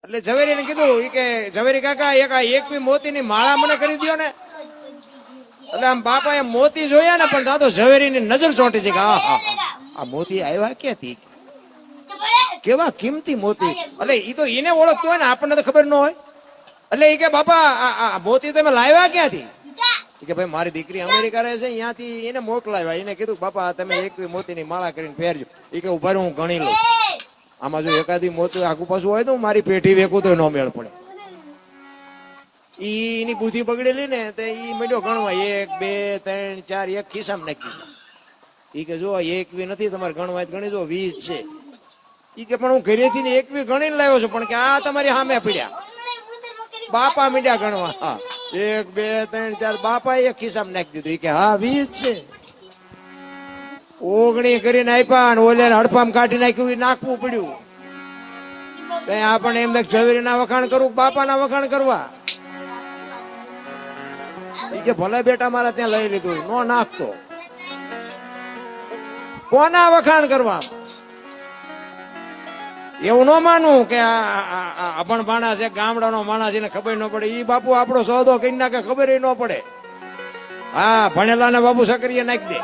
એટલે ઝવેરીને કીધું ઈ કે ઝવેરી કાકા એક બી મોતીની માળા મને કરી દ્યો ને. એટલે આમ બાપાએ મોતી જોયા ને પણ ત્યાં તો ઝવેરીની નજર ચોંટી છે કે આ મોતી આવ્યા ક્યાંથી, કેવા કિંમતી મોતી. એટલે ઈ તો એને ઓળખતો હોય ને, આપણને તો ખબર ન હોય. એટલે ઈ કે બાપા આ મોતી તમે લાવ્યા ક્યાંથી? કે ભાઈ મારી દીકરી અમેરિકા રહે છે, અહીંયાથી એને મોકલાવ્યા. એને કીધું બાપા તમે એક મોતીની માળા કરીને પહેરજો. એ કે ઉભા હું ગણી લઉં, આમાં જો એકાદી મોતી આગુ પાછું હોય તો મારી પેઢી વેકું તો ન મેળ પડે. એની બુદ્ધિ બગડેલી ને તો ઈ મળ્યો ગણવા 1 2 3 4 એક ખિસ્સામાં નાખી દીધા. ઈ કે જો એક બી નથી તમારે ગણવા, ગણી જો 20 છે. ઈ કે પણ હું ઘરેથી ને એક બી ગણીને લાવ્યો છું, પણ કે આ તમારી સામે પડ્યા. બાપા મીડ્યા ગણવા, હા 1 2 3 4 બાપા એક ખિસ્સામાં નાખી દીધું. ઈ કે હા 20 છે. ઓગણી કરીને આપ્યા ને ઓલે હડફામ કાઢી નાખ્યું, નાખવું પડ્યું. કઈ આપણને એમ ઝવેરી ના વખાણ કરવું, બાપા ના વખાણ કરવા. ઈ કે ભલે બેટા મારા ત્યાં લઈ લીધું, નો નાખતો. કોના વખાણ કરવા? એવું ન માનું કે આ અભણ માણસ છે, ગામડાનો માણસ, એને ખબર ન પડે. ઈ બાપુ આપણો સોદો કરી નાખે, ખબર ન પડે. હા ભણેલા ને બાપુ સક્રિય નાખી દે.